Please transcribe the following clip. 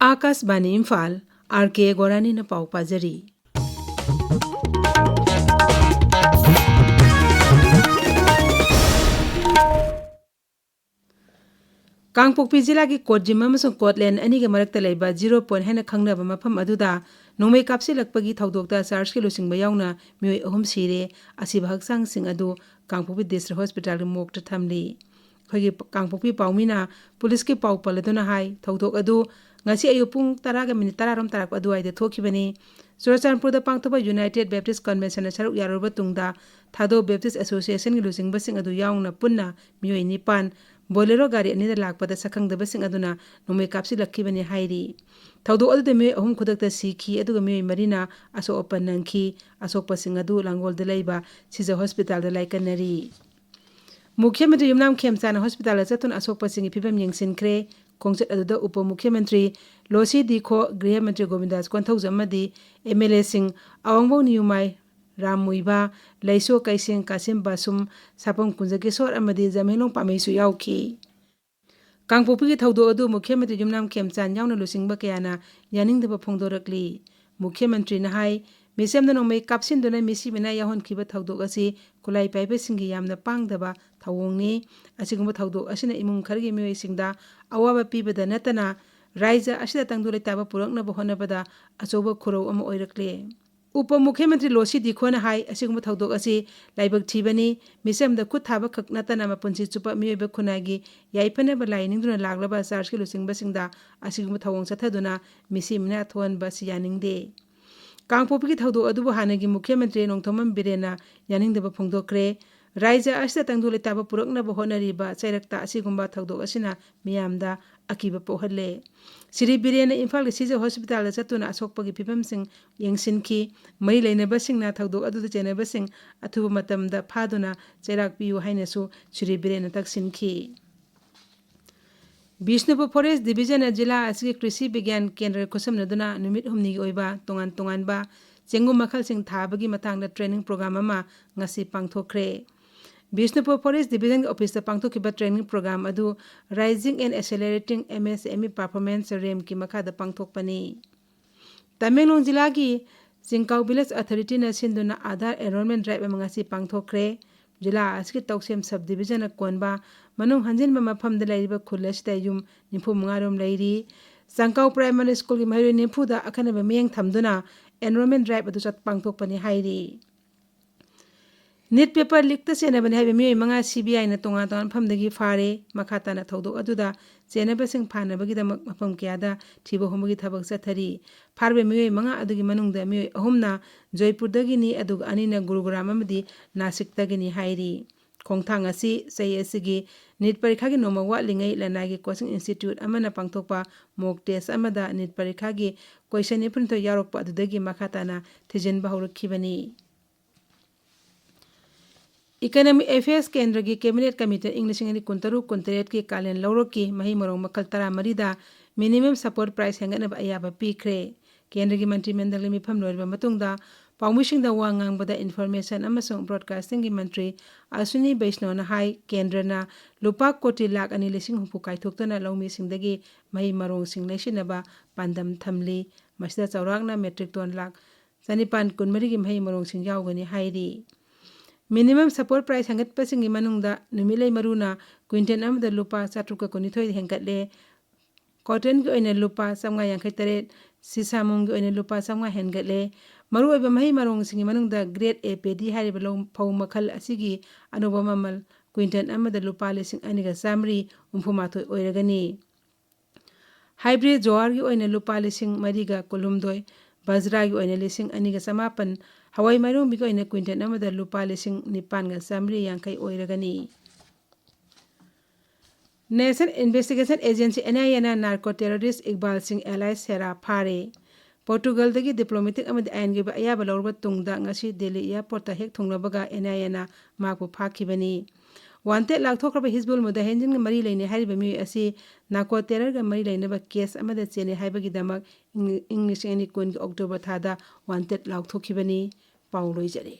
Akashvani Imphal R.K. Gorani na pau pajari. Kangpokpi जिला की कोटजिम अमसुंग कोटलैंड अनि के मरक्ता लेबा 0 पॉइंट हैना खंगनबा मफम अदुदा नोंमै कापसिलक्पगी थौदोकता चार्ज के लुसिंगबा याउना मियोय अहुम सिरे असिबा हक्सांग सिंग अदु कांगपोकपी डिस्ट्रिक्ट हॉस्पिटल के मोकता थमली खगी कांगपोकपी पाउमीना पुलिस के पाउ पलदुना हाय थौदोक अदु ngasi ayu pung 10:10 rom tarak aduaide thokibani Churachandpurda pangthoba United Baptist Convention na saruk yaruba tungda Thado Baptist Association gi lusingba sing adu yaungna punna miyoi nipan bolero gari ani da lakpada sakhangdaba sing aduna nomai kapsi lakkibani hairi thaudo adu de miyoi ahum khudakta sikhi aduga miyoi marina aso open nangki asokpa sing adu langol de leiba sija hospital da laikanari मुख्यमंत्री Yumnam खेमचाना hospital चतुन Ashok पसिंगी फिबम यंगसिनख्रे खोंगचत अदुदा उप मुख्यमंत्री lossy दिखो गृह मंत्री Govindas कोंथौज अमदी MLA Singh अवंगबो नियुमाई रामुइबा lasso कैसिंग Qasim बासुम Sapam कुंजकेश्वर अमदी जमेलों पामेसु याउखी Kangpokpi थौदो अदु मुख्यमंत्री युमनाम खेमचान याउना लुसिंगबा कयाना यानिंगदबा फोंदोरकली मुख्यमंत्री नहाई मिसेमदा नोंमै कापसिनदुना मिसी बिना याहोनखिबा थौदोक असि कुलाई पाइबसिंगी यामना पांगदबा थौवोंगनी असिगुंबा थौदोक असिना इमुंग खरगी मियोइसिंगदा अवाबा पीबदा नतना राज्य असिदा तंगदु लेताबा पुरकनबा होनबदा अचौबा खुरौ अमा ओइरकले उप मुख्यमंत्री लोसी दिखोना हाई असिगुंबा थौदोक असि लाइबक थीबनी मिसेमदा खुद थाबा खक नतना मपुंसी चुपा मियोइबा खुनागी याइफनबा लाइनिंगदुना लागलबा चार्ज के लुसिंगबसिंगदा असिगुंबा थौवोंग चथदुना मिसी मिना थोनबा सियानिंगदे कांगपोकपी थौदो अदुबो हानगी मुख्यमंत्री नोंथोमम बिरेना यानिंगदबा फोंदोक्रे राज्य असिदा तंगदु लेताबा पुरकनबा होनरिबा चैरक्ता असिगुंबा थौदोक असिना मियामदा अकीबा पोहल्ले श्री बिरेना इम्फाल सिजे हॉस्पिटल चतुना असोकपगी फिबमसिंग यंगसिनखी मई लेनबसिंगना थौदोक अदुदा चेनबसिंग अथुबा मतमदा फादुना चैराक पियु हाइनसु श्री बिरेना तकसिनखी बिष्णुपुर फॉरेस्ट डिवीजन जिला असगी कृषि विज्ञान केंद्र खुसमनदुना नुमित हुमनी ओइबा तोंगान तोंगानबा चेंगु मखलसिंग थाबगी मतंगदा ट्रेनिंग प्रोग्राम अमा ngasi पांगथोखरे बिष्णुपुर फॉरेस्ट डिवीजन ऑफिस पांगथोखिबा ट्रेनिंग प्रोग्राम अदु raising and accelerating MSME performance रेम की मखादा पांगथोकपनी तमेंगलोंग जिला की चिंकाउ विलेज अथॉरिटी न सिंदुना आधार एनरोलमेंट ड्राइव अमा ngasi पांगथोखरे जिला असकी तौसेम सब डिवीजन कोनबा मनुंग हंजिनबा मफमदा लैरिबा खुलसदा युम 95 रोम लैरी संकाउ प्राइमरी स्कूल की महरी निफुदा अखनबा मियंग थमदुना एनरोलमेंट ड्राइव अदु चत पांगथोकपनी हाइरी नीट पेपर लीक चेनबने हाइबे मियोय मंगा CBI न तोंगा तोंगा फमदगी फारे मखाताना थौदो अदुदा चेनबसिंग फानबगीदमक मफम क्यादा थिबो होमगी थबक चथरी फारबे मियोय मंगा अदुगी मनुंगदा मियोय अहुमना जयपुरदगिनी अदुग अनिना गुरुग्राम अमदी नासिकदगिनी हाइरी खोंगथांग असि सही असिगी नीट परीक्षा की नोमा वाटलिंगै लनागी कोचिंग इंस्टीट्यूट अमना पांगथोकपा मॉक टेस्ट अमदा नीट परीक्षा की क्वेश्चन निपुनतो यारोकपा अदुदगी मखाताना थिजिनबा हौरखिबनी इकोनॉमिक अफेयर्स केंद्र की कैबिनेट कमिटी इंग्लिश कुंतरु कुंतरेट की कालेन लौरोक की मही मरों मखल तरा मरीदा मिनिमम सपोर्ट प्राइस हेंगनब अयाबा पीख्रे केंद्र की मंत्रिमंडल मिफम लोइबा मतुंगदा पाउमिशिंगदा वा ngangbada इंफॉर्मेशन अमसुंग ब्रॉडकास्टिंग की मंत्री अश्विनी वैष्णवना हाई केंद्रना लुपा कोटी लाख 2,000 कायथोक्तना लौमी सिंगदगी मही मरों सिंग लेसिनबा पांदम थमली मसिदा चौराकना मेट्रिक टन लाख 9,914 की मही मरों सिंग यावगनी हाइरी मिनिमम सपोर्ट प्राइस हंगतपसिंगी मनुंगदा नुमिलै मरुना क्विंटल अमदा लुपा 7,9 हेंगतले कॉटन की ओइना लुपा 553 सिसामुंग की ओइना लुपा 500 हेंगतले मरु ओइबा मही मरोंग सिंगी मनुंगदा ग्रेड A पेडी हारिबा लो फौ मखल असिगी अनुभव ममल क्विंटल अमदा लुपा 2,950 ओइरगनी हाइब्रिड जोआर की ओइना लुपा 3,000 बजरा की ओइना 2,950 हवाई मरुंग बिको ओइना क्विंटल अमदा लुपा 9,950 ओइरगनी नेशनल इन्वेस्टिगेशन एजेंसी NIA ना नार्को टेररिस्ट इकबाल सिंह एलाई सेरा फारे पोर्टुगल दगी डिप्लोमेटिक अमद आयनगे अयाबा लौरबा तुंगदा ngasi दिल्ली एयरपोर्ट हेक थोंगलबगा NIA ना माकु फाखिबनी वांटेड लाखथोखरबा हिजबुल मुजाहिदीन ग मरी लेने हारिबा मी असि नाको टेरर ग मरी लेनेबा केस अमदा चेने हाइबगी दमक इंग्लिश एनी कोन अक्टोबर थादा वांटेड लाखथोखिबनी पाउ लोइजरे